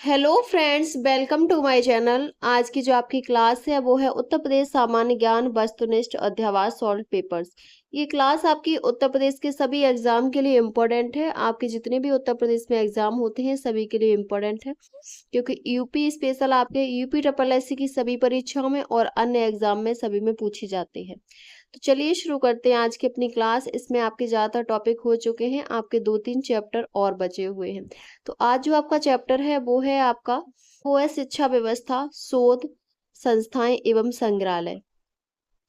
Hello friends, welcome to my channel. आज की जो आपकी क्लास है वो है उत्तर प्रदेश सामान्य ज्ञान वस्तुनिष्ठ अध्यावास सॉल्व पेपर्स। ये क्लास आपकी उत्तर प्रदेश के सभी एग्जाम के लिए इम्पोर्टेंट है। आपके जितने भी उत्तर प्रदेश में एग्जाम होते हैं सभी के लिए इम्पोर्टेंट है, क्योंकि यूपी स्पेशल आपके यूपी ट्रिपल एससी की सभी परीक्षाओं में और अन्य एग्जाम में सभी में पूछी जाती है। तो चलिए शुरू करते हैं आज की अपनी क्लास। इसमें आपके ज़्यादातर टॉपिक हो चुके हैं, आपके 2-3 चैप्टर और बचे हुए हैं। तो आज जो आपका चैप्टर है वो है शिक्षा व्यवस्था, शोध, संस्थाएं एवं संग्रहालय।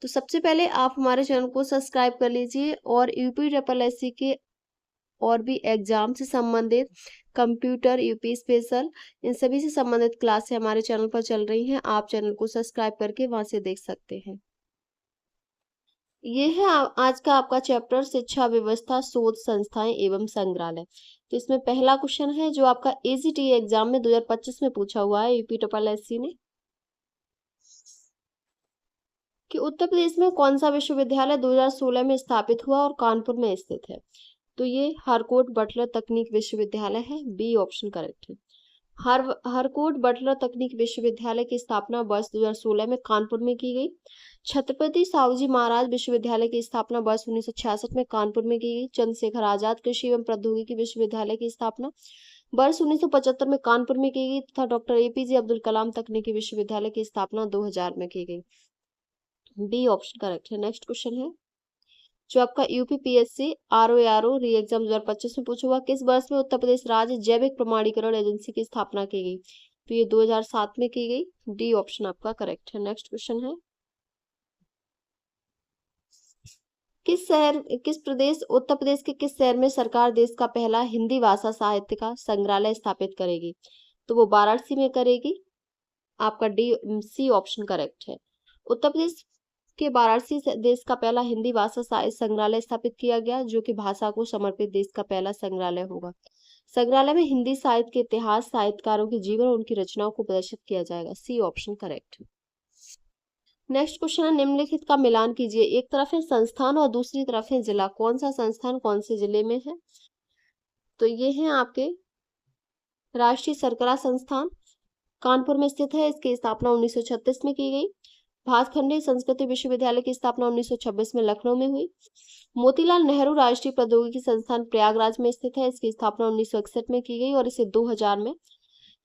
तो सबसे पहले आप हमारे चैनल को सब्सक्राइब कर लीजिए और यूपी ट्रिपल एससी के और भी एग्जाम से संबंधित, कंप्यूटर, यूपी स्पेशल, इन सभी से संबंधित क्लासें हमारे चैनल पर चल रही हैं। आप चैनल को सब्सक्राइब करके वहां से देख सकते हैं। ये है आज का आपका चैप्टर शिक्षा व्यवस्था, शोध, संस्थाएं एवं संग्रहालय। तो इसमें पहला क्वेश्चन है जो आपका एजीटी एग्जाम में 2025 में पूछा हुआ है यूपी ट्रिपल एससी ने, कि उत्तर प्रदेश में कौन सा विश्वविद्यालय 2016 में स्थापित हुआ और कानपुर में स्थित है। तो ये हरकोट बटलर तकनीक विश्वविद्यालय है। बी ऑप्शन करेक्ट है। हरकोट बटलर तकनीक विश्वविद्यालय की स्थापना वर्ष 2016 में कानपुर में की गई। छत्रपति साहूजी महाराज विश्वविद्यालय की स्थापना वर्ष 1966 में कानपुर में की गई। चंद्रशेखर आजाद कृषि एवं प्रौद्योगिकी विश्वविद्यालय की स्थापना वर्ष 1975 में कानपुर में की गई तथा डॉक्टर एपीजे अब्दुल कलाम तकनीकी विश्वविद्यालय की स्थापना 2000 में की गई। बी ऑप्शन करेक्ट है। नेक्स्ट क्वेश्चन है जो आपका यूपीपीएससी आरओ री एग्जाम 2025 में पूछा हुआ, किस वर्ष में उत्तर प्रदेश राज्य जैविक प्रमाणीकरण एजेंसी की स्थापना की गई। तो ये 2007 में की गई। डी ऑप्शन आपका करेक्ट है। नेक्स्ट क्वेश्चन है उत्तर प्रदेश के किस शहर में सरकार देश का पहला हिंदी भाषा साहित्य का संग्रहालय स्थापित करेगी। तो वो वाराणसी में करेगी। आपका डी सी ऑप्शन करेक्ट है। उत्तर प्रदेश के वाराणसी से देश का पहला हिंदी भाषा साहित्य संग्रहालय स्थापित किया गया, जो कि भाषा को समर्पित देश का पहला संग्रहालय होगा। संग्रहालय में हिंदी साहित्य के इतिहास, साहित्यकारों के जीवन और उनकी रचनाओं को प्रदर्शित किया जाएगा। सी ऑप्शन करेक्ट है। नेक्स्ट क्वेश्चन है निम्नलिखित का मिलान कीजिए। एक तरफ है संस्थान और दूसरी तरफ है जिला। कौन सा संस्थान कौन से जिले में है। तो ये है आपके राष्ट्रीय सरकला संस्थान, कानपुर में स्थित है। इसकी स्थापना 1936 में की गई। भातखंडे संस्कृति विश्वविद्यालय की स्थापना 1926 में लखनऊ में हुई। मोतीलाल नेहरू राष्ट्रीय प्रौद्योगिकी संस्थान प्रयागराज में स्थित है। इसकी स्थापना 1961 में की गई और इसे 2000 में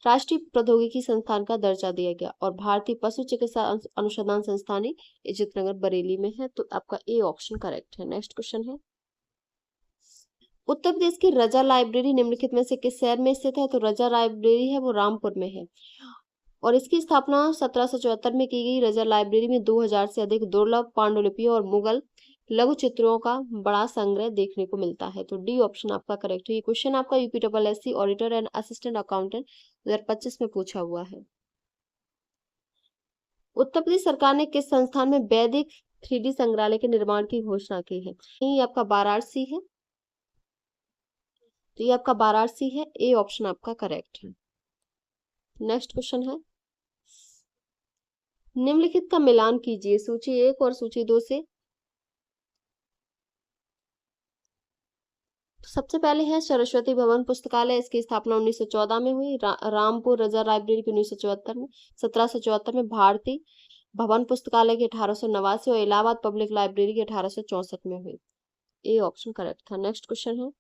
राष्ट्रीय प्रौद्योगिकी संस्थान का दर्जा दिया गया। और भारतीय पशु चिकित्सा अनुसंधान संस्थान इज्जतनगर बरेली में है। तो आपका ए ऑप्शन करेक्ट है। नेक्स्ट क्वेश्चन है उत्तर प्रदेश की रजा लाइब्रेरी निम्नलिखित में से किस शहर में स्थित है। तो रजा लाइब्रेरी है वो रामपुर में है और इसकी स्थापना 1774 में की गई। रजा लाइब्रेरी में 2000 से अधिक दुर्लभ पांडुलिपियों और मुगल लघु चित्रों का बड़ा संग्रह देखने को मिलता है। तो डी ऑप्शन आपका करेक्ट है। ये क्वेश्चन आपका UP triple SC auditor and assistant accountant 2025 में पूछा हुआ है। उत्तर प्रदेश सरकार ने किस संस्थान में वैदिक 3D संग्रहालय के निर्माण की घोषणा की है। ये आपका वाराणसी है। तो ये आपका वाराणसी है। ए ऑप्शन आपका करेक्ट है। नेक्स्ट क्वेश्चन है निम्नलिखित का मिलान कीजिए सूची 1 और सूची 2 से। तो सबसे पहले है सरस्वती भवन पुस्तकालय। इसकी स्थापना 1914 में हुई। रामपुर रजा लाइब्रेरी की 1974 में। 1774 में भारती भवन पुस्तकालय की 1889 और इलाहाबाद पब्लिक लाइब्रेरी की 1864 में हुई। ए ऑप्शन करेक्ट था। नेक्स्ट क्वेश्चन है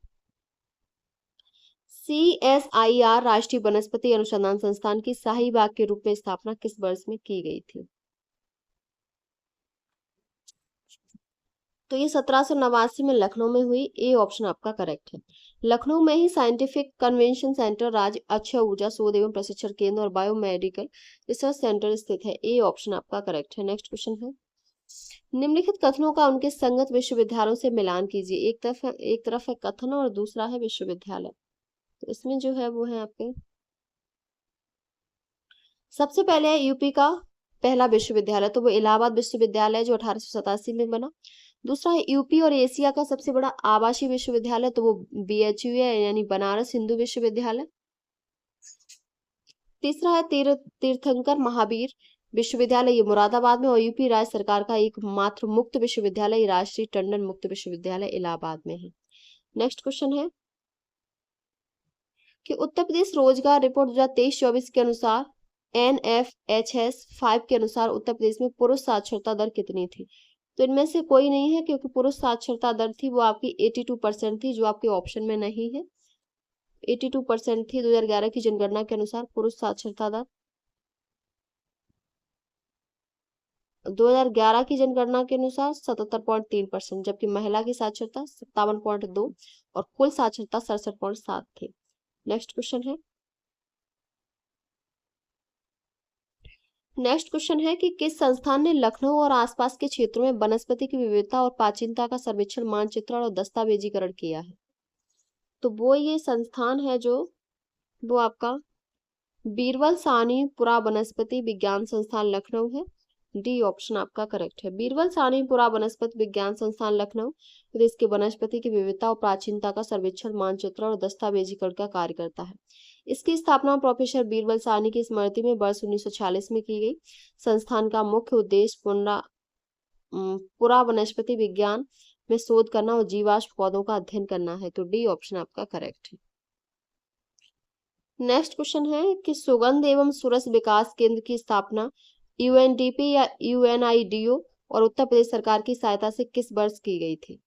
CSIR राष्ट्रीय वनस्पति अनुसंधान संस्थान की शाहीबाग के रूप में स्थापना किस वर्ष में की गई थी। तो ये 1789 में लखनऊ में हुई। ए ऑप्शन आपका करेक्ट है। लखनऊ में ही साइंटिफिक कन्वेंशन सेंटर, राज्य अक्षय ऊर्जा शोध एवं प्रशिक्षण केंद्र और बायोमेडिकल रिसर्च सेंटर स्थित है। ए ऑप्शन आपका करेक्ट है। नेक्स्ट क्वेश्चन है निम्नलिखित कथनों का उनके संगत विश्वविद्यालयों से मिलान कीजिए। एक तरफ है कथन और दूसरा है विश्वविद्यालय। तो इसमें जो है वो है आपके सबसे पहले है यूपी का पहला विश्वविद्यालय, तो वो इलाहाबाद विश्वविद्यालय जो 1887 में बना। दूसरा है यूपी और एशिया का सबसे बड़ा आवासीय विश्वविद्यालय, तो वो BHU है, यानी बनारस हिंदू विश्वविद्यालय। तीसरा है तीर्थंकर महावीर विश्वविद्यालय, ये मुरादाबाद में। और यूपी राज्य सरकार का एकमात्र मुक्त विश्वविद्यालय राष्ट्रीय टंडन मुक्त विश्वविद्यालय इलाहाबाद में है। नेक्स्ट क्वेश्चन है कि उत्तर प्रदेश रोजगार रिपोर्ट 2023-24 के अनुसार NFHS 5 के अनुसार उत्तर प्रदेश में पुरुष साक्षरता दर कितनी थी? तो इनमें से कोई नहीं है, क्योंकि पुरुष साक्षरता दर थी वो आपकी 82% थी, जो आपके ऑप्शन में नहीं है। 82% थी 2011 की जनगणना के अनुसार पुरुष साक्षरता दर। 2011 की जनगणना के अनुसार 77.3%, जबकि महिला की साक्षरता 57.2 और कुल साक्षरता 67.7 थी। नेक्स्ट क्वेश्चन है, कि किस संस्थान ने लखनऊ और आसपास के क्षेत्रों में वनस्पति की विविधता और प्राचीनता का सर्वेक्षण, मानचित्रण और दस्तावेजीकरण किया है? तो वो ये संस्थान है वो आपका बीरबल साहनी पुरा वनस्पति विज्ञान संस्थान लखनऊ है। डी ऑप्शन आपका करेक्ट है। बीरबल साहनी पुरा वनस्पति विज्ञान संस्थान लखनऊ प्रदेश के वनस्पति की विविधता और प्राचीनता का सर्वेक्षण, मानचित्रण और दस्तावेजीकरण का कार्य करता है। इसकी स्थापना प्रोफेसर बीरबल साहनी की स्मृति में वर्ष 1946 में की गई। संस्थान का मुख्य उद्देश्य पुरा वनस्पति विज्ञान में शोध करना और जीवाश्म पौधों का अध्ययन करना है। तो डी ऑप्शन आपका करेक्ट है। नेक्स्ट क्वेश्चन है कि सुगंध एवं सुरस विकास केंद्र की स्थापना UNDP या UNIDO और उत्तर प्रदेश सरकार की सहायता से किस वर्ष की गई थी?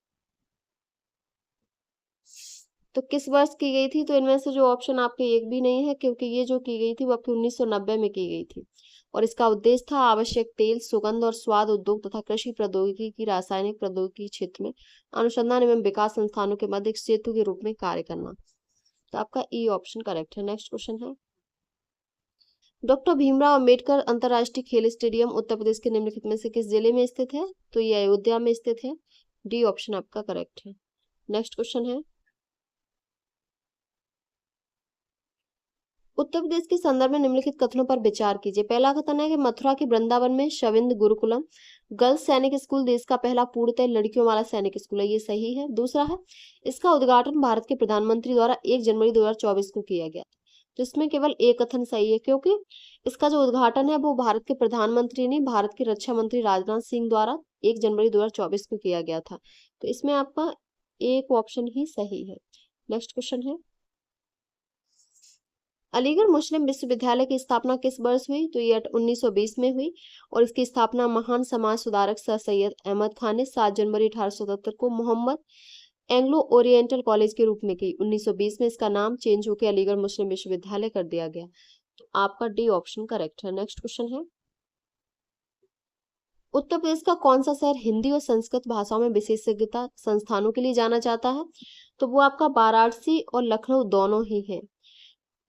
तो किस वर्ष की गई थी? तो इनमें से जो ऑप्शन आपके एक भी नहीं है, क्योंकि ये जो की गई थी वो आपकी 1990 में की गई थी। और इसका उद्देश्य था आवश्यक तेल, सुगंध और स्वाद उद्योग तथा कृषि प्रौद्योगिकी की रासायनिक प्रौद्योगिकी क्षेत्र में अनुसंधान एवं विकास संस्थानों के मध्य एक सेतु के रूप में कार्य करना। तो आपका ई ऑप्शन करेक्ट है। नेक्स्ट क्वेश्चन है, डॉक्टर भीमराव अंबेडकर अंतर्राष्ट्रीय खेल स्टेडियम उत्तर प्रदेश के निम्नलिखित में से किस जिले में स्थित है? तो ये अयोध्या में स्थित है। डी ऑप्शन आपका करेक्ट है। नेक्स्ट क्वेश्चन है, उत्तर प्रदेश के संदर्भ में निम्नलिखित कथनों पर विचार कीजिए। पहला कथन है कि मथुरा के वृंदावन में शविंद गुरुकुलम गर्ल्स सैनिक स्कूल देश का पहला पूर्णतः लड़कियों वाला सैनिक स्कूल है। ये सही है। दूसरा है, इसका उद्घाटन भारत के प्रधानमंत्री द्वारा 1 जनवरी 2024 को किया गया। तो इसमें केवल एक कथन सही है, क्योंकि इसका जो उद्घाटन है वो भारत के प्रधानमंत्री नहीं, भारत के रक्षा मंत्री राजनाथ सिंह द्वारा 1 जनवरी 2024 को किया गया था। तो इसमें आपका एक ऑप्शन ही सही है। नेक्स्ट क्वेश्चन है, अलीगढ़ मुस्लिम विश्वविद्यालय की स्थापना किस वर्ष हुई? तो ये 1920 में हुई और इसकी स्थापना महान समाज सुधारक सर सैयद अहमद खान ने 7 जनवरी 1877 को मोहम्मद एंग्लो ओरिएंटल कॉलेज के रूप में की। 1920 में इसका नाम चेंज होकर अलीगढ़ मुस्लिम विश्वविद्यालय कर दिया गया। तो आपका डी ऑप्शन करेक्ट है। नेक्स्ट क्वेश्चन है, उत्तर प्रदेश का कौन सा शहर हिंदी और संस्कृत भाषाओं में विशेषज्ञता संस्थानों के लिए जाना जाता है? तो वो आपका वाराणसी और लखनऊ दोनों ही है,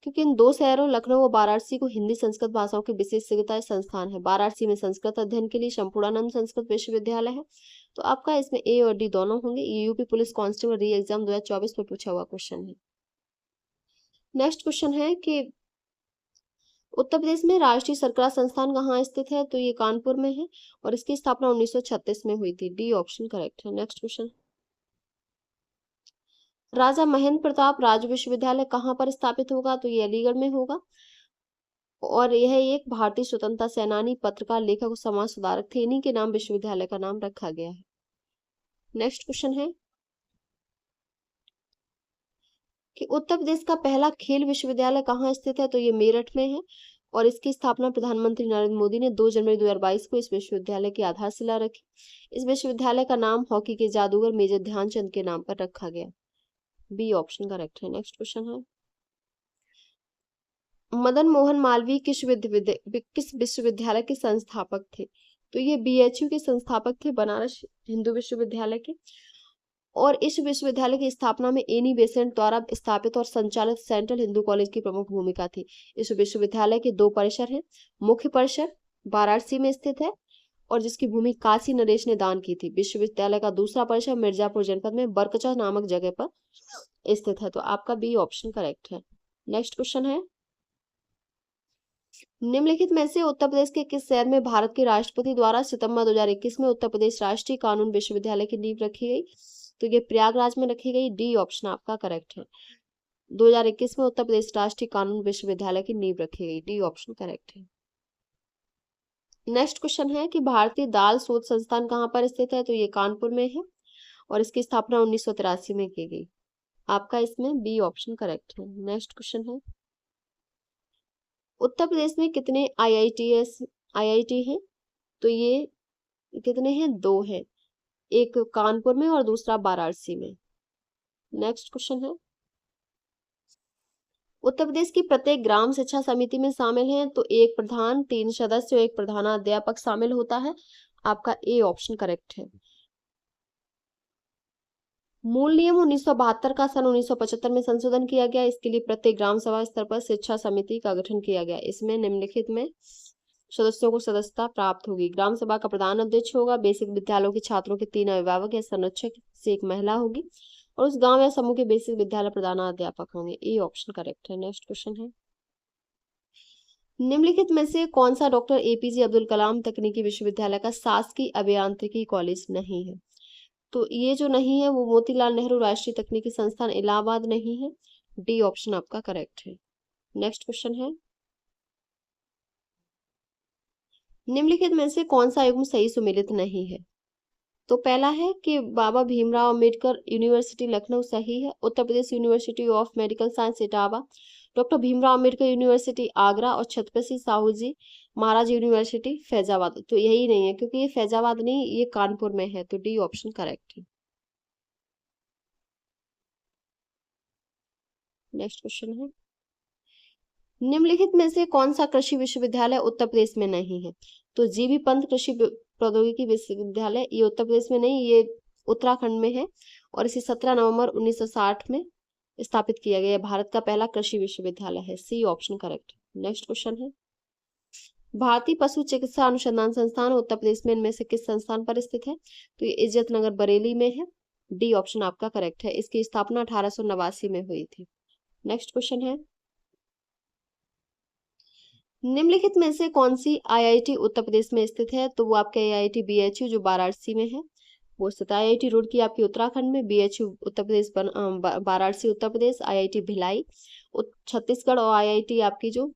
क्योंकि इन दो शहरों लखनऊ और वाराणसी को हिंदी संस्कृत भाषाओं के विशेषज्ञता संस्थान है। वाराणसी में संस्कृत अध्ययन के लिए संपूर्णानंद संस्कृत विश्वविद्यालय है। तो आपका इसमें ए और डी दोनों होंगे। ये यूपी पुलिस कांस्टेबल री एग्जाम 2024 में पूछा हुआ क्वेश्चन है। नेक्स्ट क्वेश्चन है कि उत्तर प्रदेश में राष्ट्रीय सरकार संस्थान कहाँ स्थित है? तो ये कानपुर में है और इसकी स्थापना 1936 में हुई थी। डी ऑप्शन करेक्ट है। नेक्स्ट क्वेश्चन, राजा महेंद्र प्रताप राज्य विश्वविद्यालय कहाँ पर स्थापित होगा? तो ये अलीगढ़ में होगा और यह एक भारतीय स्वतंत्रता सेनानी, पत्रकार, लेखक और समाज सुधारक थे। इन्हीं के नाम विश्वविद्यालय का नाम रखा गया है। नेक्स्ट क्वेश्चन है कि उत्तर प्रदेश का पहला खेल विश्वविद्यालय कहाँ स्थित है? तो ये मेरठ में है और इसकी स्थापना प्रधानमंत्री नरेंद्र मोदी ने 2 जनवरी 2022 को इस विश्वविद्यालय की आधारशिला रखी। इस विश्वविद्यालय का नाम हॉकी के जादूगर मेजर ध्यानचंद के नाम पर रखा गया। बी ऑप्शन करेक्ट है। नेक्स्ट क्वेश्चन है, मदन मोहन मालवीय किस विश्वविद्यालय के संस्थापक थे? तो ये BHU के संस्थापक थे, बनारस हिंदू विश्वविद्यालय के। और इस विश्वविद्यालय की स्थापना में एनी बेसेंट द्वारा स्थापित और संचालित सेंट्रल हिंदू कॉलेज की प्रमुख भूमिका थी। इस विश्वविद्यालय के 2 परिसर हैं। मुख्य परिसर वाराणसी में स्थित है और जिसकी भूमि काशी नरेश ने दान की थी। विश्वविद्यालय का दूसरा परिसर मिर्जापुर जनपद में बरकचा नामक जगह पर स्थित है। तो आपका बी ऑप्शन करेक्ट है। नेक्स्ट क्वेश्चन है, निम्नलिखित में से उत्तर प्रदेश के किस शहर में भारत के राष्ट्रपति द्वारा सितंबर 2021 में उत्तर प्रदेश राष्ट्रीय कानून विश्वविद्यालय की नींव रखी गई? तो ये प्रयागराज में रखी गई। डी ऑप्शन आपका करेक्ट है। 2021 में उत्तर प्रदेश राष्ट्रीय कानून विश्वविद्यालय की नींव रखी गई। डी ऑप्शन करेक्ट है। नेक्स्ट क्वेश्चन है कि भारतीय दाल शोध संस्थान कहाँ पर स्थित है? तो ये कानपुर में है और इसकी स्थापना 1983 में की गई। आपका इसमें बी ऑप्शन करेक्ट है। नेक्स्ट क्वेश्चन है, उत्तर प्रदेश में कितने आईआईटी हैं? तो ये कितने हैं? 2 हैं, एक कानपुर में और दूसरा वाराणसी में। नेक्स्ट क्वेश्चन है, उत्तर प्रदेश की प्रत्येक ग्राम शिक्षा समिति में शामिल हैं तो एक प्रधान, 3 सदस्य और एक प्रधानाध्यापक शामिल होता है। आपका ए ऑप्शन करेक्ट है। मूल नियम 1972 का सन 1975 में संशोधन किया गया। इसके लिए प्रत्येक ग्राम सभा स्तर पर शिक्षा समिति का गठन किया गया। इसमें निम्नलिखित में सदस्यों को सदस्यता प्राप्त होगी। ग्राम सभा का प्रधान अध्यक्ष होगा। बेसिक विद्यालयों के छात्रों के 3 अभिभावक या संरक्षक से एक महिला होगी और उस गांव या समूह के बेसिक विद्यालय प्रधानाध्यापक होंगे। ए ऑप्शन करेक्ट है। नेक्स्ट क्वेश्चन है, निम्नलिखित में से कौन सा डॉक्टर एपीजे अब्दुल कलाम तकनीकी विश्वविद्यालय का शासकीय अभियांत्रिकी कॉलेज नहीं है? तो ये जो नहीं है वो मोतीलाल नेहरू राष्ट्रीय तकनीकी संस्थान इलाहाबाद नहीं है। डी ऑप्शन आपका करेक्ट है। नेक्स्ट क्वेश्चन है, निम्नलिखित में से कौन सा युग्म सही सुमेलित नहीं है? तो पहला है कि बाबा भीमराव अंबेडकर यूनिवर्सिटी लखनऊ सही है। Uttar Pradesh university of medical science Etawah, doctor Bhimrao Ambedkar university Agra और छत्रपति साहू जी महाराज यूनिवर्सिटी फैजाबाद, तो यही नहीं है क्योंकि ये फैजाबाद नहीं, ये कानपुर में है। तो डी ऑप्शन करेक्ट है। नेक्स्ट क्वेश्चन है, निम्नलिखित में से कौन सा कृषि विश्वविद्यालय उत्तर प्रदेश में नहीं है? तो जीबी पंत कृषि प्रौद्योगिकी विश्वविद्यालय, ये उत्तर प्रदेश में नहीं, ये उत्तराखंड में है और इसे 17 नवंबर 1960 में स्थापित किया गया। भारत का पहला कृषि विश्वविद्यालय है। C option correct. Next question है, भारतीय पशु चिकित्सा अनुसंधान संस्थान उत्तर प्रदेश में इनमें से किस संस्थान पर स्थित है? तो ये इज्जत नगर बरेली में है। डी ऑप्शन आपका करेक्ट है। इसकी स्थापना 1889 में हुई थी। नेक्स्ट क्वेश्चन है, निम्नलिखित में से कौन सी आईआईटी उत्तर प्रदेश में स्थित है? तो वो आपके आईआईटी बीएचयू जो वाराणसी में है वो स्थित है। आईआईटी रुड़की आपकी उत्तराखंड में, बीएचयू उत्तर प्रदेश वाराणसी उत्तर प्रदेश, आईआईटी भिलाई छत्तीसगढ़ और आईआईटी आपकी जो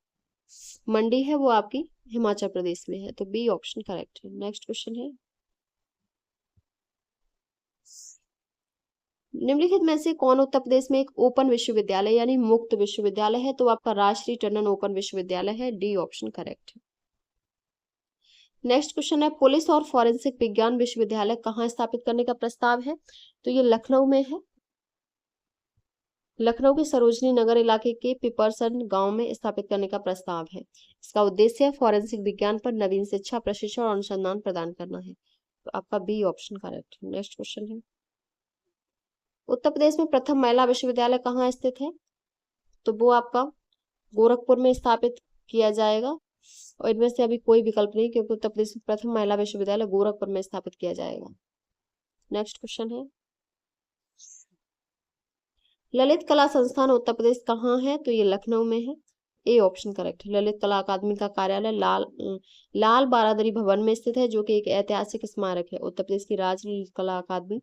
मंडी है वो आपकी हिमाचल प्रदेश में है। तो बी ऑप्शन करेक्ट है। नेक्स्ट क्वेश्चन है, निम्नलिखित में से कौन उत्तर प्रदेश में एक ओपन विश्वविद्यालय यानी मुक्त विश्वविद्यालय है? तो आपका राष्ट्रीय टंडन ओपन विश्वविद्यालय है। डी ऑप्शन करेक्ट है। नेक्स्ट क्वेश्चन है, पुलिस और फॉरेंसिक विज्ञान विश्वविद्यालय कहाँ स्थापित करने का प्रस्ताव है? तो ये लखनऊ में है। लखनऊ के सरोजनी नगर इलाके के पिपरसन गांव में स्थापित करने का प्रस्ताव है। इसका उद्देश्य फॉरेंसिक विज्ञान पर नवीन शिक्षा, प्रशिक्षण और अनुसंधान प्रदान करना है। तो आपका बी ऑप्शन करेक्ट है। नेक्स्ट क्वेश्चन है, उत्तर प्रदेश में प्रथम महिला विश्वविद्यालय कहाँ स्थित है? तो वो आपका गोरखपुर में स्थापित किया जाएगा और इनमें से अभी कोई विकल्प नहीं क्योंकि उत्तर प्रदेश में प्रथम महिला विश्वविद्यालय गोरखपुर में स्थापित किया जाएगा। नेक्स्ट क्वेश्चन है, ललित कला संस्थान उत्तर प्रदेश कहाँ है? तो ये लखनऊ में है। ए ऑप्शन करेक्ट है। ललित कला अकादमी का कार्यालय लाल बारादरी भवन में स्थित है जो कि एक ऐतिहासिक स्मारक है। उत्तर प्रदेश की राज्य ललित कला अकादमी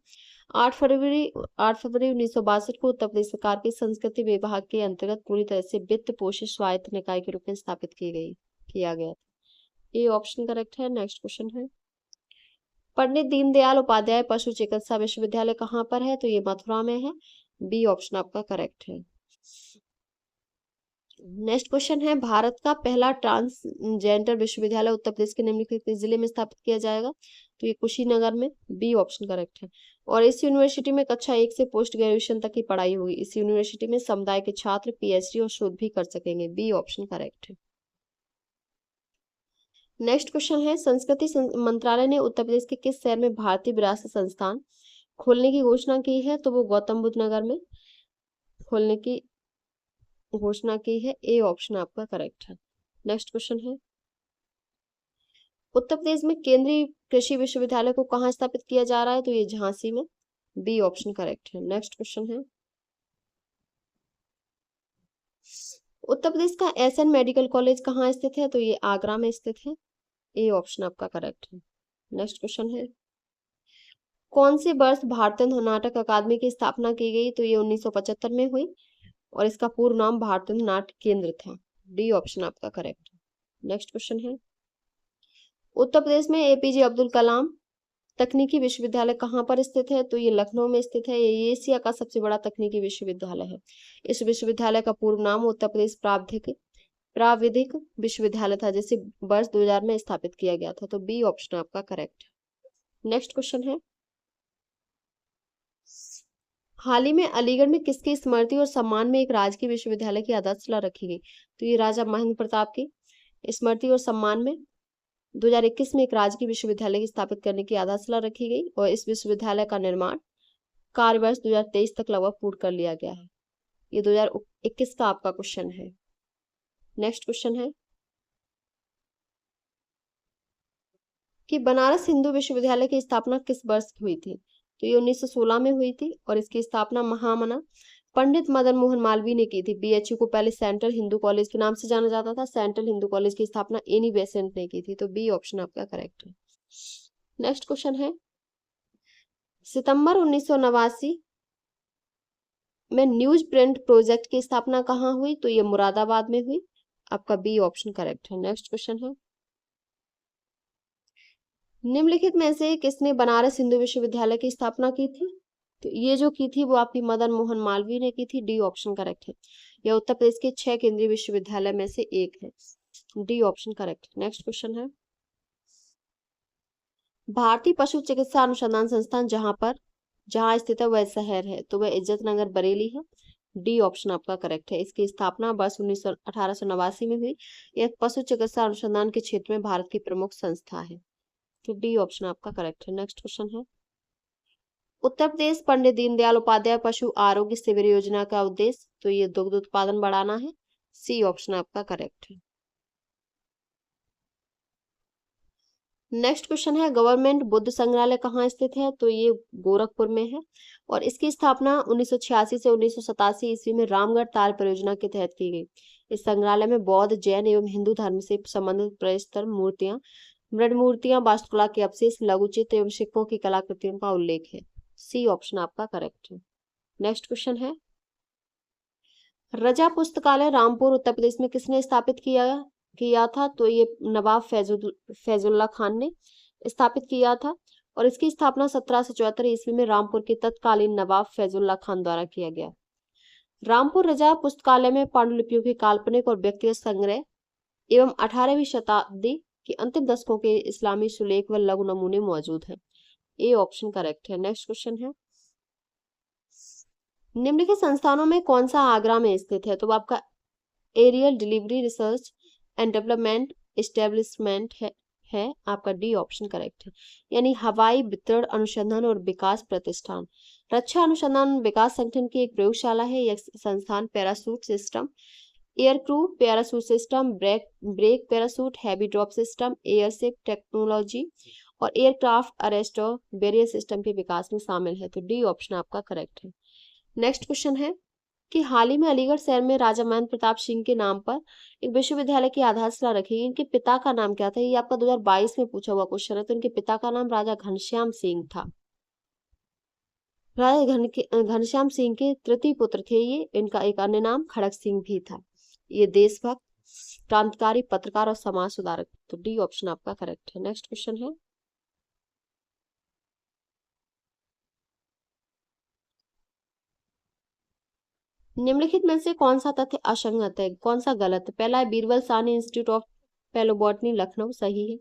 8 फरवरी 1962 को उत्तर प्रदेश सरकार के संस्कृति विभाग के अंतर्गत पूरी तरह से वित्त पोषित स्वायत्त निकाय के रूप में स्थापित किया गया था। ए ऑप्शन करेक्ट है। नेक्स्ट क्वेश्चन है, पंडित दीनदयाल उपाध्याय पशु चिकित्सा विश्वविद्यालय कहाँ पर है? तो ये मथुरा में है। बी ऑप्शन आपका करेक्ट है। नेक्स्ट क्वेश्चन है, भारत का पहला ट्रांसजेंडर विश्वविद्यालय उत्तर प्रदेश के निम्नलिखित जिले में स्थापित किया जाएगा? तो ये कुशीनगर में। बी ऑप्शन करेक्ट है। और इस यूनिवर्सिटी में कक्षा 1 से पोस्ट ग्रेजुएशन तक की पढ़ाई होगी। इस यूनिवर्सिटी में समुदाय के छात्र पीएचडी और शोध भी कर सकेंगे। बी ऑप्शन करेक्ट है। नेक्स्ट क्वेश्चन है, संस्कृति मंत्रालय ने उत्तर प्रदेश के किस शहर में भारतीय विरासत संस्थान खोलने की घोषणा की है? तो वो गौतम बुद्ध नगर में खोलने की घोषणा की है। ए ऑप्शन आपका करेक्ट है। नेक्स्ट क्वेश्चन है, उत्तर प्रदेश में केंद्रीय कृषि विश्वविद्यालय को कहाँ स्थापित किया जा रहा है? तो ये झांसी में। बी ऑप्शन करेक्ट है। नेक्स्ट क्वेश्चन है, उत्तर प्रदेश का एसएन मेडिकल कॉलेज कहाँ स्थित है? तो ये आगरा में स्थित है। ए ऑप्शन आपका करेक्ट है। नेक्स्ट क्वेश्चन है, कौन से वर्ष भारतीय नाटक अकादमी की स्थापना की गई? तो ये 1975 में हुई और इसका पूर्ण नाम भारतीय नाट्य केंद्र था। डी ऑप्शन आपका करेक्ट है। नेक्स्ट क्वेश्चन है, उत्तर प्रदेश में एपीजे अब्दुल कलाम तकनीकी विश्वविद्यालय कहाँ पर स्थित है? तो ये लखनऊ में स्थित है। ये एशिया का सबसे बड़ा तकनीकी विश्वविद्यालय है। इस विश्वविद्यालय का पूर्व नाम उत्तर प्रदेश प्राविधिक विश्वविद्यालय था, जिसे वर्ष 2000 में स्थापित किया गया था। तो बी ऑप्शन आपका करेक्ट है। नेक्स्ट क्वेश्चन है, हाल ही में अलीगढ़ में किसकी स्मृति और सम्मान में एक राजकीय विश्वविद्यालय की आधारशिला रखी गई? तो ये राजा महेंद्र प्रताप की स्मृति और सम्मान में 2021 में एक राजकीय विश्वविद्यालय की स्थापित करने की आधारशिला रखी गई और इस विश्वविद्यालय का निर्माण कार्य वर्ष 2023 तक लगभग पूर्ण कर लिया गया है। ये 2021 का आपका क्वेश्चन है। नेक्स्ट क्वेश्चन है कि बनारस हिंदू विश्वविद्यालय की स्थापना किस वर्ष हुई थी? तो ये 1916 में हुई थी और इसकी स्थापना महामना पंडित मदन मोहन मालवीय ने की थी। बीएचयू को पहले सेंट्रल हिंदू कॉलेज के नाम से जाना जाता था। सेंट्रल हिंदू कॉलेज की स्थापना एनी बेसेंट ने की थी। तो बी ऑप्शन आपका करेक्ट है। नेक्स्ट क्वेश्चन है, सितंबर 1989 में न्यूज प्रिंट प्रोजेक्ट की स्थापना कहाँ हुई? तो ये मुरादाबाद में हुई। आपका बी ऑप्शन करेक्ट है। नेक्स्ट क्वेश्चन है, निम्नलिखित में से किसने बनारस हिंदू विश्वविद्यालय की स्थापना की थी? तो ये जो की थी वो आपकी मदन मोहन मालवीय ने की थी। डी ऑप्शन करेक्ट है। यह उत्तर प्रदेश के 6 केंद्रीय विश्वविद्यालय में से एक है। D option correct. Next question है, भारतीय पशु चिकित्सा अनुसंधान संस्थान जहां स्थित है वह शहर है, तो वह इज्जत नगर बरेली है। डी ऑप्शन आपका करेक्ट है। इसकी स्थापना वर्ष 1889 में हुई। यह पशु चिकित्सा अनुसंधान के क्षेत्र में भारत की प्रमुख संस्था है। तो डी ऑप्शन आपका करेक्ट है। नेक्स्ट क्वेश्चन है, उत्तर प्रदेश पंडित दीनदयाल उपाध्याय पशु आरोग्य शिविर योजना का उद्देश्य? तो ये दुग्ध उत्पादन बढ़ाना है। सी ऑप्शन आपका करेक्ट है। नेक्स्ट क्वेश्चन है, गवर्नमेंट बुद्ध संग्रहालय कहाँ स्थित है? तो ये गोरखपुर में है और इसकी स्थापना 1986 से 1987 ईस्वी में रामगढ़ ताल परियोजना के तहत की गई। इस संग्रहालय में बौद्ध, जैन एवं हिंदू धर्म से संबंधित प्रस्तर मूर्तियां, मृद मूर्तियां, वास्तुकला के अवशेष, लघुचित्र एवं सिक्कों की कलाकृतियों का उल्लेख है। सी ऑप्शन आपका करेक्ट है। नेक्स्ट क्वेश्चन है, रजा पुस्तकालय रामपुर उत्तर प्रदेश में किसने स्थापित किया था? तो ये नवाब फैजुल्ला खान ने स्थापित किया था और इसकी स्थापना 1774 ईस्वी में रामपुर के तत्कालीन नवाब फैजुल्ला खान द्वारा किया गया। रामपुर रजा पुस्तकालय में पांडुलिपियों के काल्पनिक और व्यक्तिगत संग्रह एवं 18वीं शताब्दी के अंतिम दशकों के इस्लामी सुलेख व लघु नमूने मौजूद हैं। ए ऑप्शन करेक्ट है। नेक्स्ट क्वेश्चन है, निम्नलिखित संस्थानों में कौन सा आगरा में स्थित है? तो आपका aerial delivery research and development establishment है। आपका डी ऑप्शन करेक्ट है। यानी हवाई वितरण अनुसंधान और विकास प्रतिष्ठान रक्षा अनुसंधान विकास संगठन की एक प्रयोगशाला है। यह संस्थान parachute system, air crew parachute system, brake parachute, heavy drop system, airship technology और एयरक्राफ्ट अरेस्ट और बैरियर सिस्टम के विकास में शामिल है। तो डी ऑप्शन आपका करेक्ट है। नेक्स्ट क्वेश्चन है कि हाल ही में अलीगढ़ शहर में राजा महेंद्र प्रताप सिंह के नाम पर एक विश्वविद्यालय की आधारशिला रखी गई। इनके पिता का नाम क्या था? ये आपका 2022 में पूछा हुआ क्वेश्चन है। तो इनके पिता का नाम राजा घनश्याम सिंह था। राजा घनश्याम सिंह के तृतीय पुत्र थे ये। इनका एक अन्य नाम खड़क सिंह भी था। ये देशभक्त, क्रांतिकारी, पत्रकार और समाज सुधारक। तो डी ऑप्शन आपका करेक्ट है। नेक्स्ट क्वेश्चन है, निम्नलिखित में से कौन सा तथ्य असंगत है, कौन सा गलत है? पहला है बीरबल साहनी इंस्टीट्यूट ऑफ पैलोबॉटनी लखनऊ, सही है।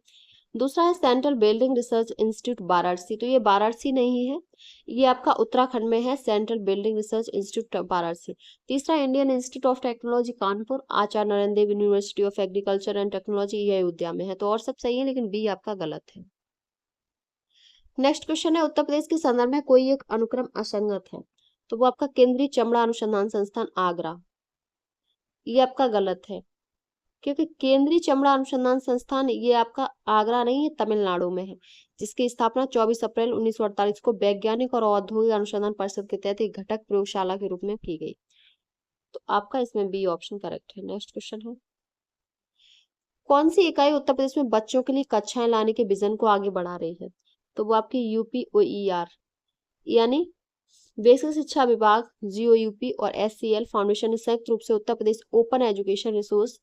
दूसरा है central building research institute Varanasi, तो ये वाराणसी नहीं है, ये आपका उत्तराखंड में है, central building research institute Varanasi. तीसरा Indian institute of technology Kanpur, Acharya Narendra Dev university of agriculture and technology, ये अयोध्या में है। तो और सब सही है लेकिन बी आपका गलत है। नेक्स्ट क्वेश्चन है, उत्तर प्रदेश के संदर्भ में कोई एक अनुक्रम असंगत है? तो वो आपका केंद्रीय चमड़ा अनुसंधान संस्थान आगरा, ये आपका गलत है क्योंकि केंद्रीय चमड़ा अनुसंधान संस्थान ये आपका आगरा नहीं है, तमिलनाडु में है, जिसकी स्थापना 24 अप्रैल 1948 को वैज्ञानिक और औद्योगिक अनुसंधान परिषद के तहत एक घटक प्रयोगशाला के रूप में की गई। तो आपका इसमें बी ऑप्शन करेक्ट है। नेक्स्ट क्वेश्चन है, कौन सी इकाई उत्तर प्रदेश में बच्चों के लिए कक्षाएं लाने के विजन को आगे बढ़ा रही है? तो वो आपकी यूपीओईआर यानी बेसिक शिक्षा विभाग, जीओयूपी और एससीएल फाउंडेशन ने संयुक्त रूप से Uttar Pradesh open education resource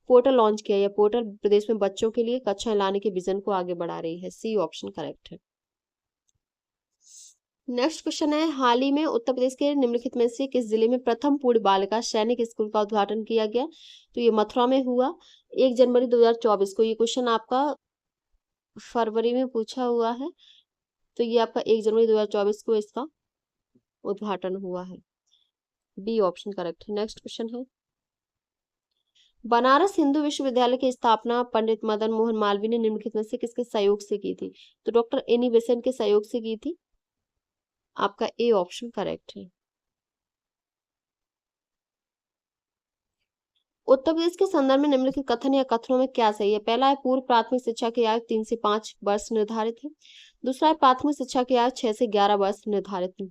portal launch किया। यह पोर्टल प्रदेश में बच्चों के लिए कक्षाएं लाने के विजन को आगे बढ़ा रही है। सी ऑप्शन करेक्ट है। नेक्स्ट क्वेश्चन है, हाल ही में उत्तर प्रदेश के निम्नलिखित में से किस जिले में प्रथम पूर्ण बालिका सैनिक स्कूल का उद्घाटन किया गया? तो ये मथुरा में हुआ 1 जनवरी 2024 को। ये क्वेश्चन आपका फरवरी में पूछा हुआ है, तो ये आपका 1 जनवरी 2024 को इसका उद्घाटन हुआ है। बी ऑप्शन करेक्ट है। नेक्स्ट क्वेश्चन है, बनारस हिंदू विश्वविद्यालय की स्थापना पंडित मदन मोहन मालवीय ने निम्नलिखित में से किसके सहयोग से की थी? तो डॉक्टर एनी बेसेंट के सहयोग से की थी। आपका ए ऑप्शन करेक्ट है। उत्तर प्रदेश के संदर्भ में निम्नलिखित कथन या कथनों में क्या सही है? पहला है, पूर्व प्राथमिक शिक्षा की आयु 3 से 5 वर्ष निर्धारित है। दूसरा है, प्राथमिक शिक्षा की आयु 6 से 11 वर्ष निर्धारित है।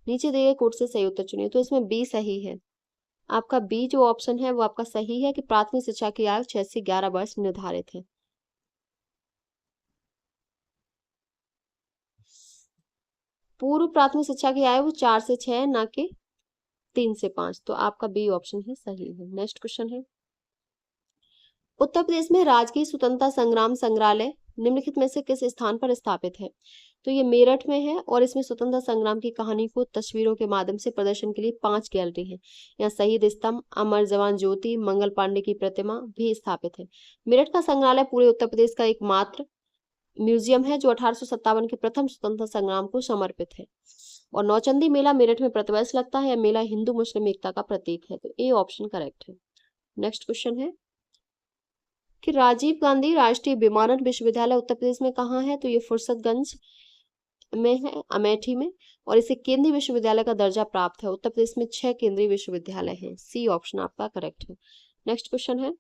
नीचे दिए गए कोड से सही उत्तर चुनिए। तो इसमें बी सही है। आपका बी जो ऑप्शन है वो आपका सही है कि प्राथमिक शिक्षा की आयु 6 से 11 वर्ष निर्धारित है। पूर्व प्राथमिक शिक्षा की आयु 4 से 6 ना कि 3 से 5। तो आपका बी ऑप्शन ही सही है। नेक्स्ट क्वेश्चन है, उत्तर प्रदेश में राजकीय स्वतंत्रता संग्राम संग्रहालय निम्नलिखित में से किस स्थान पर स्थापित है? तो ये मेरठ में है और इसमें स्वतंत्रता संग्राम की कहानी को तस्वीरों के माध्यम से प्रदर्शन के लिए 5 गैलरी है। यहाँ शहीद स्तंभ, अमर जवान ज्योति, मंगल पांडे की प्रतिमा भी स्थापित है। मेरठ का संग्रहालय पूरे उत्तर प्रदेश का एकमात्र म्यूजियम है जो 1857 के प्रथम स्वतंत्रता संग्राम को समर्पित है। और नौचंदी मेला मेरठ में प्रतिवर्ष लगता है। यह मेला हिंदू मुस्लिम एकता का प्रतीक है। तो ए ऑप्शन करेक्ट है। नेक्स्ट क्वेश्चन है कि राजीव गांधी राष्ट्रीय विमानन विश्वविद्यालय उत्तर प्रदेश में कहाँ है? तो ये फुर्सतगंज में है, अमेठी में। और इसे केंद्रीय विश्वविद्यालय का दर्जा प्राप्त है। उत्तर प्रदेश में 6 केंद्रीय विश्वविद्यालय हैं। सी ऑप्शन आपका करेक्ट है। नेक्स्ट क्वेश्चन है,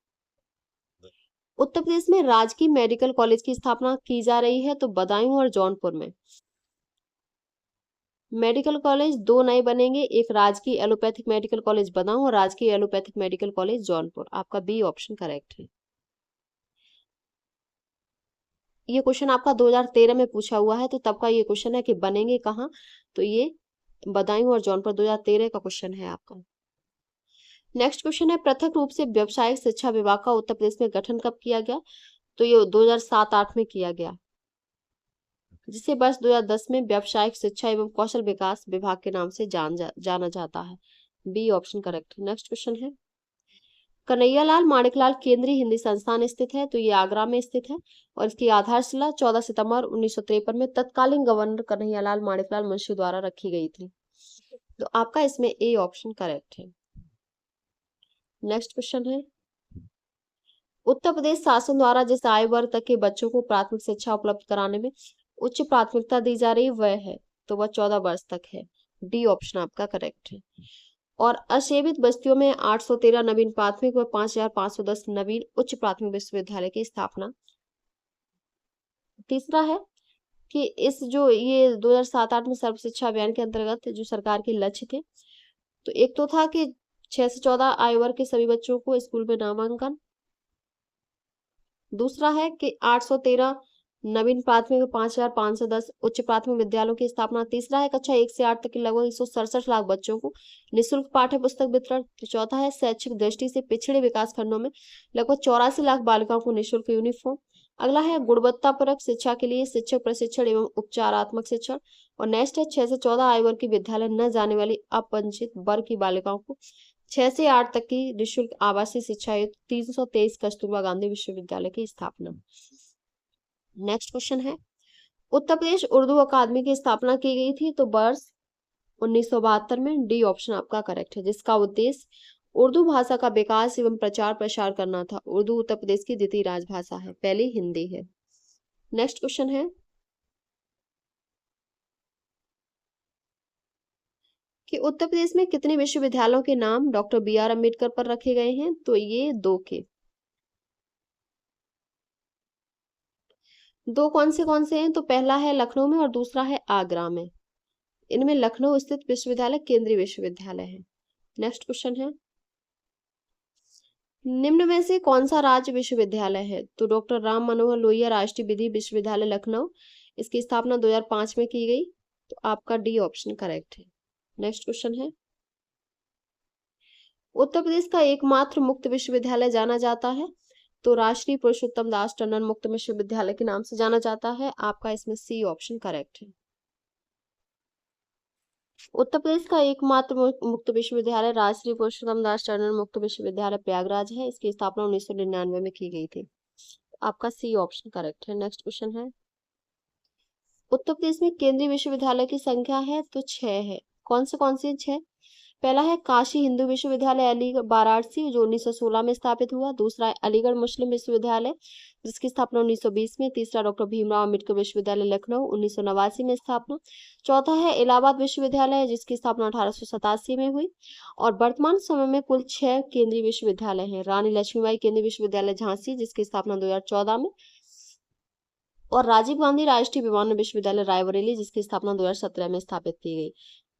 उत्तर प्रदेश में राजकीय मेडिकल कॉलेज की स्थापना की जा रही है, तो बदायूं और जौनपुर में। मेडिकल कॉलेज 2 नए बनेंगे, एक राजकीय एलोपैथिक मेडिकल कॉलेज बदायूं और राजकीय एलोपैथिक मेडिकल कॉलेज जौनपुर। आपका बी ऑप्शन करेक्ट है। ये क्वेश्चन आपका 2013 में पूछा हुआ है, तो तब का ये क्वेश्चन है कि बनेंगे कहाँ? तो ये बदायूं और जौनपुर 2013 का क्वेश्चन है आपका। नेक्स्ट क्वेश्चन है, पृथक रूप से व्यावसायिक शिक्षा विभाग का उत्तर प्रदेश में गठन कब किया गया? तो ये 2007-8 में किया गया, जिसे वर्ष 2010 में व्यावसायिक शिक्षा एवं कौशल विकास विभाग के नाम से जाना जाता है। B option correct. Next question है, कन्हैयालाल माणिकलाल केंद्रीय हिंदी संस्थान स्थित है, तो ये आगरा में स्थित है और इसकी आधारशिला 14 सितंबर 1953 में तत्कालीन गवर्नर कन्हैयालाल माणिकलाल मुंशी द्वारा रखी गई थी। तो आपका इसमें ए ऑप्शन करेक्ट है। नेक्स्ट क्वेश्चन है, उत्तर प्रदेश शासन द्वारा जिस आयु वर्ग तक के बच्चों को प्राथमिक शिक्षा उपलब्ध कराने में उच्च प्राथमिकता दी जा रही वह है, तो वह 14 वर्ष तक है। डी ऑप्शन आपका करेक्ट है। और असेवित बस्तियों में 813 नवीन प्राथमिक व 5510 नवीन उच्च प्राथमिक विश्वविद्यालय की स्थापना। तीसरा है कि इस जो ये 2007-8 में सर्व शिक्षा अभियान के अंतर्गत जो सरकार के लक्ष्य थे, तो एक तो था कि 6 से 14 आयु वर्ग के सभी बच्चों को स्कूल में नामांकन। दूसरा है कि 813 नवीन प्राथमिक 5510 उच्च प्राथमिक विद्यालयों की स्थापना। तीसरा है कक्षा 1 से 8 तक के लगभग 167 लाख बच्चों को निःशुल्क पाठ्य पुस्तक वितरण। तो चौथा है शैक्षिक दृष्टि से पिछड़े विकास खंडों में लगभग 84 लाख बालिकाओं को निःशुल्क यूनिफॉर्म। अगला है गुणवत्तापरक शिक्षा के लिए शिक्षक प्रशिक्षण एवं उपचारात्मक शिक्षण। और नेक्स्ट है 6 से 14 आयु वर्ग की विद्यालय न जाने वाली अपवंचित वर्ग की बालिकाओं को 6 से 8 तक की निःशुल्क आवासीय शिक्षा हेतु 323 कस्तूरबा गांधी विश्वविद्यालय की स्थापना। नेक्स्ट क्वेश्चन है, उत्तर प्रदेश उर्दू अकादमी की स्थापना की गई थी, तो वर्ष 1972 में। डी ऑप्शन आपका करेक्ट है, जिसका उद्देश्य उर्दू भाषा का विकास एवं प्रचार प्रसार करना था। उर्दू उत्तर प्रदेश की द्वितीय राजभाषा है, पहली हिंदी है। नेक्स्ट क्वेश्चन है कि उत्तर प्रदेश में कितने विश्वविद्यालयों के नाम डॉक्टर BR अम्बेडकर पर रखे गए हैं? तो ये 2 के। 2 कौन से हैं? तो पहला है लखनऊ में और दूसरा है आगरा में। इनमें लखनऊ स्थित विश्वविद्यालय केंद्रीय विश्वविद्यालय है। नेक्स्ट क्वेश्चन है, निम्न में से कौन सा राज्य विश्वविद्यालय है? तो डॉक्टर राम मनोहर लोहिया राष्ट्रीय विधि विश्वविद्यालय लखनऊ, इसकी स्थापना 2005 में की गई। तो आपका डी ऑप्शन करेक्ट है। नेक्स्ट क्वेश्चन है, उत्तर प्रदेश का एकमात्र मुक्त विश्वविद्यालय जाना जाता है, तो राष्ट्रीय पुरुषोत्तम दास टंडन मुक्त विश्वविद्यालय के नाम से जाना जाता है। आपका इसमें सी ऑप्शन करेक्ट है। उत्तर प्रदेश का एकमात्र मुक्त विश्वविद्यालय राजश्री पुरुषोत्तम दास टंडन मुक्त विश्वविद्यालय प्रयागराज है। इसकी स्थापना 1999 में की गई थी। आपका सी ऑप्शन करेक्ट है। नेक्स्ट क्वेश्चन है, उत्तर प्रदेश में केंद्रीय विश्वविद्यालय की संख्या है तो 6 है। कौन से 6? पहला है काशी हिंदू विश्वविद्यालय अलीगढ़ वाराणसी जो 1916 में स्थापित हुआ। दूसरा है अलीगढ़ मुस्लिम विश्वविद्यालय जिसकी स्थापना 1920 में। तीसरा डॉक्टर भीमराव अम्बेडकर विश्वविद्यालय लखनऊ 1989 में स्थापना। चौथा है इलाहाबाद विश्वविद्यालय जिसकी स्थापना 1887 में हुई। और वर्तमान समय में कुल 6 केंद्रीय विश्वविद्यालय हैं। रानी लक्ष्मीबाई केंद्रीय विश्वविद्यालय झांसी जिसकी स्थापना 2014 में, और राजीव गांधी राष्ट्रीय विमान विश्वविद्यालय रायबरेली जिसकी स्थापना 2017 में स्थापित की गई।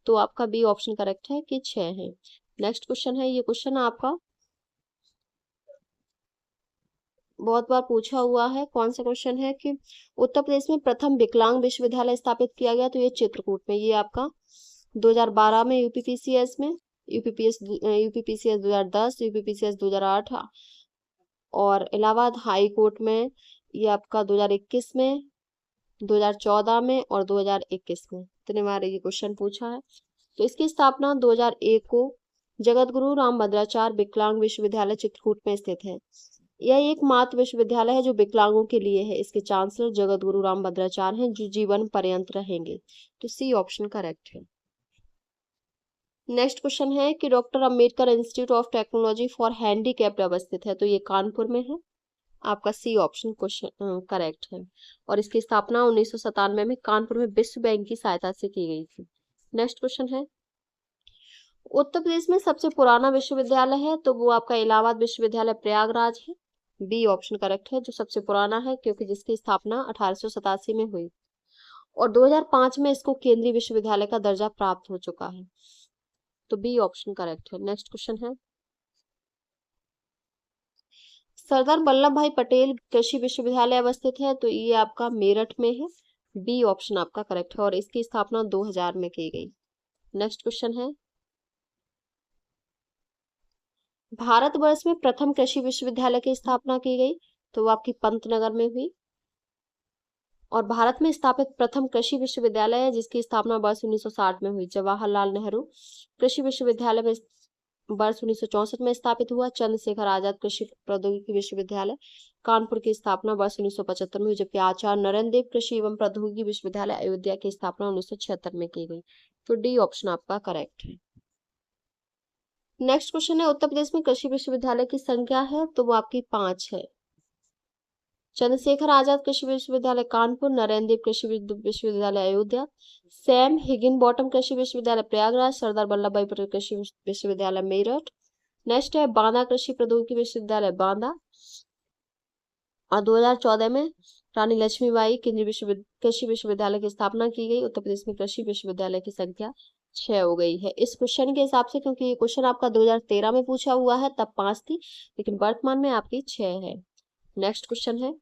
तो आपका बी ऑप्शन करेक्ट है कि 6 है। नेक्स्ट क्वेश्चन है, ये क्वेश्चन आपका बहुत बार पूछा हुआ है। कौन सा क्वेश्चन है कि उत्तर प्रदेश में प्रथम विकलांग विश्वविद्यालय स्थापित किया गया, तो ये चित्रकूट में। ये आपका 2012 में यूपीपीसीएस में, यूपीपीसीएस 2010, यूपीपीसीएस 2008 और इलाहाबाद हाई कोर्ट में ये आपका 2021 में, 2014 में और 2021 में। इतने बार ये क्वेश्चन पूछा है। तो इसकी स्थापना 2001 को जगत गुरु रामभद्राचार्य विकलांग विश्वविद्यालय चित्रकूट में स्थित है। यह एकमात्र विश्वविद्यालय है जो विकलांगों के लिए है। इसके चांसलर जगत गुरु रामभद्राचार्य हैं जो जीवन पर्यंत रहेंगे। तो सी ऑप्शन करेक्ट है। नेक्स्ट क्वेश्चन है कि doctor Ambedkar institute of technology for handicapped अवस्थित है, तो ये कानपुर में है। आपका सी ऑप्शन क्वेश्चन करेक्ट है। और इसकी स्थापना 1997 में कानपुर में विश्व बैंक की सहायता से की गई थी। नेक्स्ट क्वेश्चन है, उत्तर प्रदेश में सबसे पुराना विश्वविद्यालय है, तो वो आपका इलाहाबाद विश्वविद्यालय प्रयागराज है। बी ऑप्शन करेक्ट है, जो सबसे पुराना है क्योंकि जिसकी स्थापना 1887 में हुई और 2005 में इसको केंद्रीय विश्वविद्यालय का दर्जा प्राप्त हो चुका है। तो बी ऑप्शन करेक्ट है। नेक्स्ट क्वेश्चन है, सरदार वल्लभ भाई पटेल कृषि विश्वविद्यालय अवस्थित है, तो ये आपका मेरठ में है। बी ऑप्शन आपका करेक्ट है और इसकी स्थापना 2000 में की गई। नेक्स्ट क्वेश्चन है, भारतवर्ष में प्रथम कृषि विश्वविद्यालय की स्थापना की गई, तो वो आपकी पंतनगर में हुई। और भारत में स्थापित प्रथम कृषि विश्वविद्यालय है जिसकी स्थापना वर्ष 1960 में हुई। जवाहरलाल नेहरू कृषि विश्वविद्यालय में वर्ष 1964 में स्थापित हुआ। चंद्रशेखर आजाद कृषि प्रौद्योगिकी विश्वविद्यालय कानपुर की स्थापना वर्ष 1975 में हुई, जबकि आचार्य नरेंद्र देव कृषि एवं प्रौद्योगिकी विश्वविद्यालय अयोध्या की स्थापना 1976 में की गई। तो डी ऑप्शन आपका करेक्ट है। नेक्स्ट क्वेश्चन है, उत्तर प्रदेश में कृषि विश्वविद्यालय की संख्या है, तो वो आपकी 5 है। चंद्रशेखर आजाद कृषि विश्वविद्यालय कानपुर, नरेंद्र देव कृषि विश्वविद्यालय अयोध्या, सैम हिगिन बॉटम कृषि विश्वविद्यालय प्रयागराज, सरदार वल्लभ भाई पटेल कृषि विश्वविद्यालय मेरठ। नेक्स्ट है बांदा कृषि प्रौद्योगिकी विश्वविद्यालय बांदा, और 2014 में रानी लक्ष्मीबाई केंद्रीय कृषि विश्वविद्यालय की स्थापना की गई। उत्तर प्रदेश में कृषि विश्वविद्यालय की संख्या 6 हो गई है इस क्वेश्चन के हिसाब से, क्योंकि ये क्वेश्चन आपका 2013 में पूछा हुआ है, तब 5 थी, लेकिन वर्तमान में आपकी 6 है। नेक्स्ट क्वेश्चन है,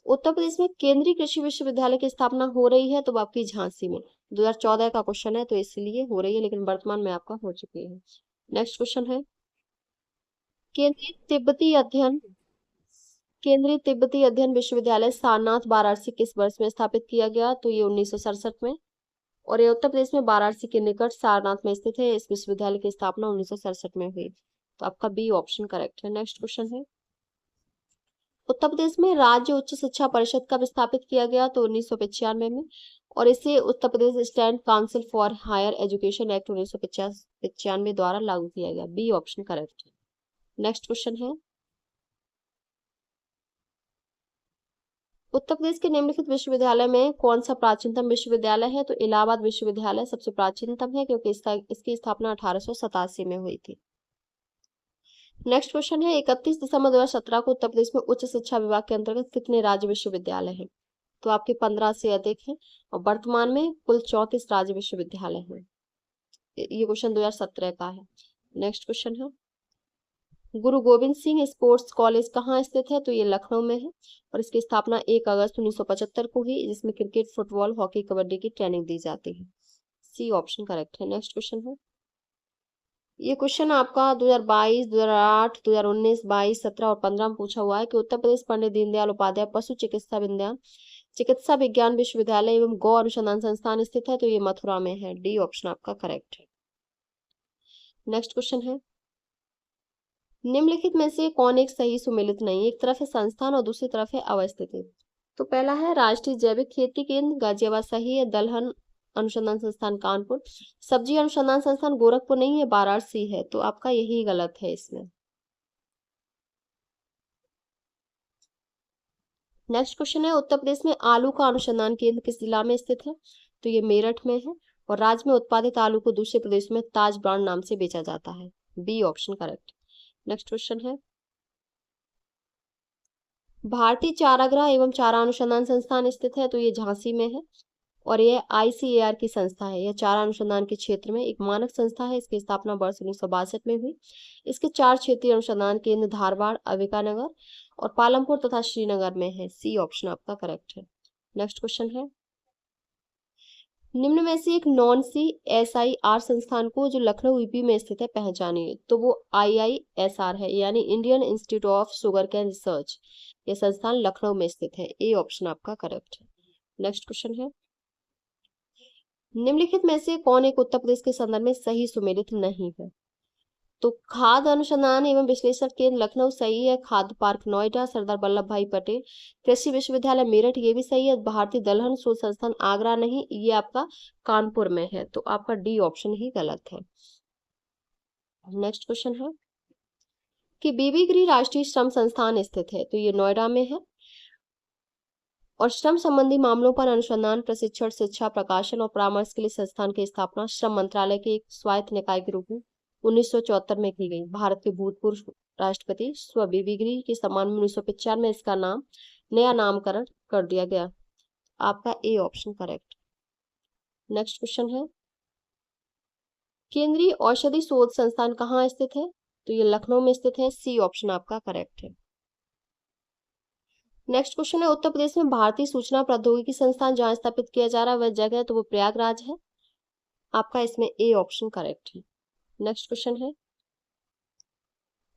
उत्तर प्रदेश में केंद्रीय कृषि विश्वविद्यालय की स्थापना हो रही है, तो आपकी झांसी में। 2014 का क्वेश्चन है तो इसलिए हो रही है, लेकिन वर्तमान में आपका हो चुकी है। नेक्स्ट क्वेश्चन है, केंद्रीय तिब्बती अध्ययन विश्वविद्यालय सारनाथ वाराणसी किस वर्ष में स्थापित किया गया, तो ये 1967 में। और ये उत्तर प्रदेश में वाराणसी के निकट सारनाथ में स्थित है। इस विश्वविद्यालय की स्थापना 1967 में हुई। तो आपका बी ऑप्शन करेक्ट है। नेक्स्ट क्वेश्चन है, उत्तर प्रदेश में राज्य उच्च शिक्षा परिषद कब स्थापित किया गया, तो 1995 में। और इसे Uttar Pradesh stand council for higher education act 1995 द्वारा लागू किया गया। बी ऑप्शन करेक्ट है। नेक्स्ट क्वेश्चन है, उत्तर प्रदेश के निम्नलिखित विश्वविद्यालय में कौन सा प्राचीनतम विश्वविद्यालय है, तो इलाहाबाद विश्वविद्यालय सबसे प्राचीनतम है क्योंकि इसकी स्थापना 1887 में हुई थी। नेक्स्ट क्वेश्चन है, 31 दिसंबर 2017 को उत्तर प्रदेश में उच्च शिक्षा विभाग के अंतर्गत कितने राज्य विश्वविद्यालय हैं, तो आपके 15 से अधिक हैं और वर्तमान में कुल 34 राज्य विश्वविद्यालय हैं। ये क्वेश्चन 2017 का है। नेक्स्ट क्वेश्चन है, गुरु गोविंद सिंह स्पोर्ट्स कॉलेज कहाँ स्थित है, तो ये लखनऊ में है और इसकी स्थापना 1 अगस्त 1975 को हुई, जिसमें क्रिकेट, फुटबॉल, हॉकी, कबड्डी की ट्रेनिंग दी जाती है। सी ऑप्शन करेक्ट है। नेक्स्ट क्वेश्चन है, ये क्वेश्चन आपका 2022, 2008, 2019, 22, 17 और 15 में पूछा हुआ है कि उत्तर प्रदेश पंडित दीनदयाल उपाध्याय पशु चिकित्सा विज्ञान चिकित्सा विज्ञान विश्वविद्यालय एवं गौ अनुसंधान संस्थान स्थित है, तो ये मथुरा में है। डी ऑप्शन आपका करेक्ट है। नेक्स्ट क्वेश्चन है, निम्नलिखित में से कौन एक सही सुमेलित नहीं? एक तरफ है संस्थान और दूसरी तरफ है अवस्थिति। तो पहला है राष्ट्रीय जैविक खेती केंद्र गाजियाबाद सही है, दलहन अनुसंधान संस्थान कानपुर, सब्जी अनुसंधान संस्थान गोरखपुर नहीं है, वाराणसी है, तो आपका यही गलत है इसमें। नेक्स्ट क्वेश्चन है, उत्तर प्रदेश में आलू का अनुसंधान केंद्र किस जिला में स्थित है? तो ये मेरठ में है, और राज्य में उत्पादित आलू को दूसरे प्रदेश में ताज ब्रांड नाम से बेचा जाता है। B option correct. Next question है, भारतीय चारागाह एवं चारा अनुसंधान संस्थान स्थित है, तो ये झांसी में है, और ये ICAR की संस्था है। यह चारा अनुसंधान के क्षेत्र में एक मानक संस्था है। इसकी स्थापना वर्ष 1962 में हुई। इसके 4 क्षेत्रीय अनुसंधान केंद्र धारवाड़, अंबिकानगर और पालमपुर तथा श्रीनगर में है। सी ऑप्शन आपका करेक्ट है। नेक्स्ट क्वेश्चन है, निम्न में से एक नॉन CSIR संस्थान को जो लखनऊ यूपी में स्थित है पहचानिए। तो वो IISR है, यानी Indian institute of sugar cane research. यह संस्थान लखनऊ में स्थित है। ए ऑप्शन आपका करेक्ट है। नेक्स्ट क्वेश्चन है, निम्नलिखित में से कौन एक उत्तर प्रदेश के संदर्भ में सही सुमेलित नहीं है? तो खाद्य अनुसंधान एवं विश्लेषण केंद्र लखनऊ सही है, खाद्य पार्क नोएडा, सरदार वल्लभ भाई पटेल कृषि विश्वविद्यालय मेरठ ये भी सही है, भारतीय दलहन शोध संस्थान आगरा नहीं, ये आपका कानपुर में है, तो आपका डी ऑप्शन ही गलत है। नेक्स्ट क्वेश्चन है कि बीबी गिरी राष्ट्रीय श्रम संस्थान स्थित है, तो ये नोएडा में है, और श्रम संबंधी मामलों पर अनुसंधान, प्रशिक्षण, शिक्षा, प्रकाशन और परामर्श के लिए संस्थान की स्थापना श्रम मंत्रालय के एक स्वायत्त निकाय के रूप में 1974 में की गई। भारत के भूतपूर्व राष्ट्रपति स्व बीबी गिरी के सम्मान में 1995 में इसका नया नामकरण कर दिया गया। आपका A option correct. Next question है, केंद्रीय औषधि शोध संस्थान कहाँ स्थित है? तो ये लखनऊ में स्थित है। सी ऑप्शन आपका करेक्ट है। नेक्स्ट क्वेश्चन है, उत्तर प्रदेश में भारतीय सूचना प्रौद्योगिकी संस्थान जहां स्थापित किया जा रहा है वह जगह है, तो वो प्रयागराज है। आपका इसमें ए ऑप्शन करेक्ट है। नेक्स्ट क्वेश्चन है,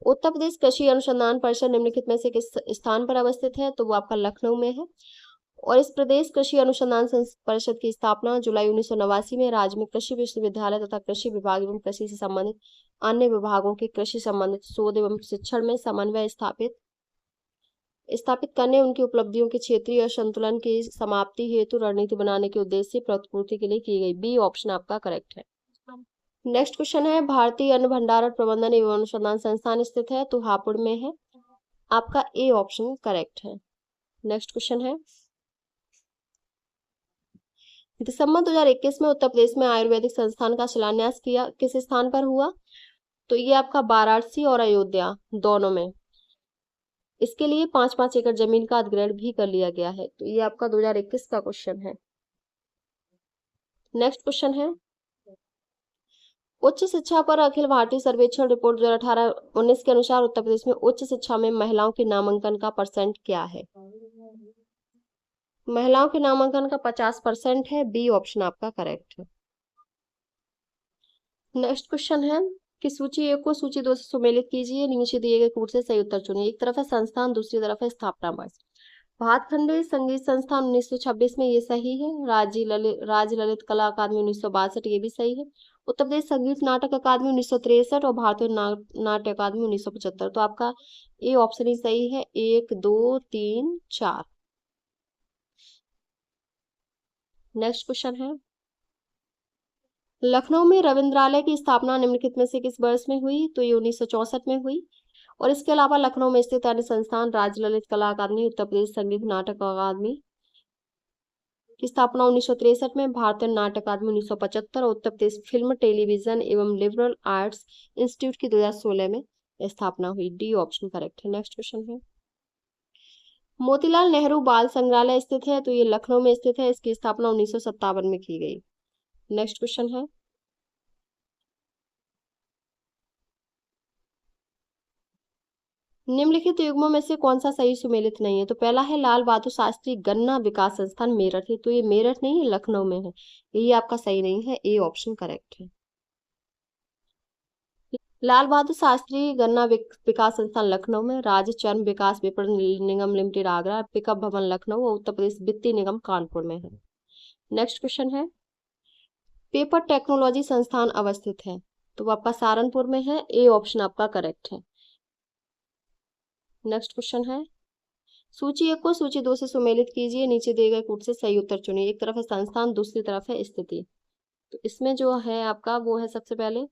उत्तर प्रदेश कृषि अनुसंधान परिषद निम्नलिखित में से किस स्थान पर अवस्थित है? तो वो आपका लखनऊ में है, और इस प्रदेश कृषि अनुसंधान परिषद की स्थापना जुलाई 1989 में राज्य में कृषि विश्वविद्यालय तथा कृषि विभाग एवं कृषि से संबंधित अन्य विभागों के कृषि संबंधित शोध एवं शिक्षण में समन्वय स्थापित करने, उनकी उपलब्धियों के क्षेत्रीय असंतुलन की समाप्ति हेतु रणनीति बनाने के उद्देश्य से प्रतिपूर्ति के लिए की गई। बी ऑप्शन आपका करेक्ट है। नेक्स्ट क्वेश्चन है, भारतीय अन्न भंडारण प्रबंधन एवं अनुसंधान संस्थान स्थित है, तो हापुड़ में है। आपका ए ऑप्शन करेक्ट है। नेक्स्ट क्वेश्चन है, दिसंबर 2021 में उत्तर प्रदेश में आयुर्वेदिक संस्थान का शिलान्यास किया किस स्थान पर हुआ? तो ये आपका वाराणसी और अयोध्या दोनों में। इसके लिए 5-5 एकड़ जमीन का अधिग्रहण भी कर लिया गया है, तो ये आपका 2021 का क्वेश्चन है। नेक्स्ट क्वेश्चन है, उच्च शिक्षा पर अखिल भारतीय सर्वेक्षण रिपोर्ट 2018-19 के अनुसार उत्तर प्रदेश में उच्च शिक्षा में महिलाओं के नामांकन का परसेंट क्या है? महिलाओं के नामांकन का 50% है। बी ऑप्शन आपका करेक्ट है। नेक्स्ट क्वेश्चन है कि सूची 1 को सूची 2 से सुमेलित कीजिए, नीचे दिए गए कूट से सही उत्तर चुनिए। एक तरफ है संस्थान, दूसरी तरफ है स्थापना वर्ष। भातखंडे संगीत संस्थान 1926 में, ये सही है। राज्य ललित कला अकादमी 1962, ये भी सही है। उत्तर प्रदेश संगीत नाटक अकादमी 1963 और भारतीय नाट्य अकादमी 1975, तो आपका ए ऑप्शन ही सही है। 1 2 3 4। नेक्स्ट क्वेश्चन है, लखनऊ में रविंद्रालय की स्थापना निम्नलिखित में से किस वर्ष में हुई? तो ये 1964 में हुई, और इसके अलावा लखनऊ में स्थित अन्य संस्थान राज्य ललित कला अकादमी, उत्तर प्रदेश संगीत नाटक अकादमी की स्थापना 1963 में, भारतीय नाट्य अकादमी 1975 और उत्तर प्रदेश फिल्म टेलीविजन एवं लिबरल आर्ट्स इंस्टीट्यूट की 2016 में स्थापना हुई। डी ऑप्शन करेक्ट है। नेक्स्ट क्वेश्चन है, मोतीलाल नेहरू बाल संग्रहालय स्थित है, तो ये लखनऊ में स्थित है। इसकी स्थापना 1957 में की गई। नेक्स्ट क्वेश्चन है, निम्नलिखित युग्मों में से कौन सा सही सुमेलित नहीं है? तो पहला है लाल बहादुर शास्त्री गन्ना विकास संस्थान मेरठ है, तो ये मेरठ नहीं है, लखनऊ में है। यही आपका सही नहीं है। ए ऑप्शन करेक्ट है। लाल बहादुर शास्त्री गन्ना विकास संस्थान लखनऊ में, राज्य चर्म विकास विपणन निगम लिमिटेड आगरा, पिकअप भवन लखनऊ और उत्तर प्रदेश वित्तीय निगम कानपुर में है। नेक्स्ट क्वेश्चन है, पेपर टेक्नोलॉजी संस्थान अवस्थित है, तो वो आपका सहारनपुर में है। ए ऑप्शन आपका करेक्ट है। नेक्स्ट क्वेश्चन है, सूची 1 को सूची 2 से सुमेलित कीजिए, नीचे दिए गए कूट से सही उत्तर चुनिए। एक तरफ है संस्थान, दूसरी तरफ है स्थिति। तो इसमें जो है आपका वो है सबसे पहले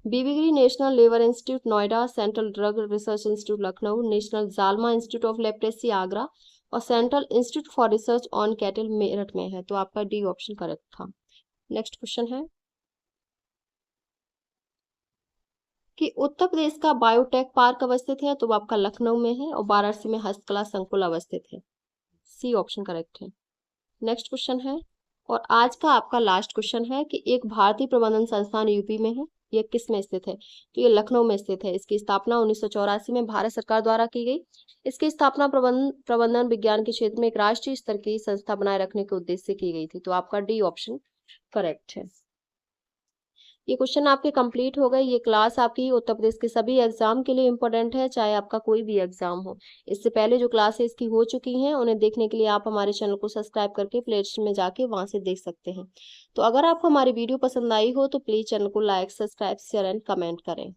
बीबीगिरी national labour institute Noida, central drug research institute Lucknow, national JALMA institute of leprosy Agra और central institute for research on cattle Meerut में है। तो आपका डी ऑप्शन करेक्ट था। नेक्स्ट क्वेश्चन है कि उत्तर प्रदेश का बायोटेक पार्क अवस्थित है, तो वो आपका लखनऊ में है और वाराणसी में हस्तकला संकुल अवस्थित है। सी ऑप्शन करेक्ट है। नेक्स्ट क्वेश्चन है, और आज का आपका लास्ट क्वेश्चन है कि एक भारतीय प्रबंधन संस्थान यूपी में है, ये किस में स्थित है? तो ये लखनऊ में स्थित है। इसकी स्थापना 1984 में भारत सरकार द्वारा की गई। इसकी स्थापना प्रबंधन विज्ञान के क्षेत्र में एक राष्ट्रीय स्तर की संस्था बनाए रखने के उद्देश्य से की गई थी। तो आपका डी ऑप्शन करेक्ट है। ये क्वेश्चन आपके कंप्लीट हो गए। ये क्लास आपकी उत्तर प्रदेश के सभी एग्जाम के लिए इंपॉर्टेंट है, चाहे आपका कोई भी एग्जाम हो। इससे पहले जो क्लासेस की हो चुकी हैं उन्हें देखने के लिए आप हमारे चैनल को सब्सक्राइब करके प्लेलिस्ट में जाके वहां से देख सकते हैं। तो अगर आपको हमारी वीडियो पसंद आई हो तो प्लीज चैनल को like, subscribe, share and comment करें।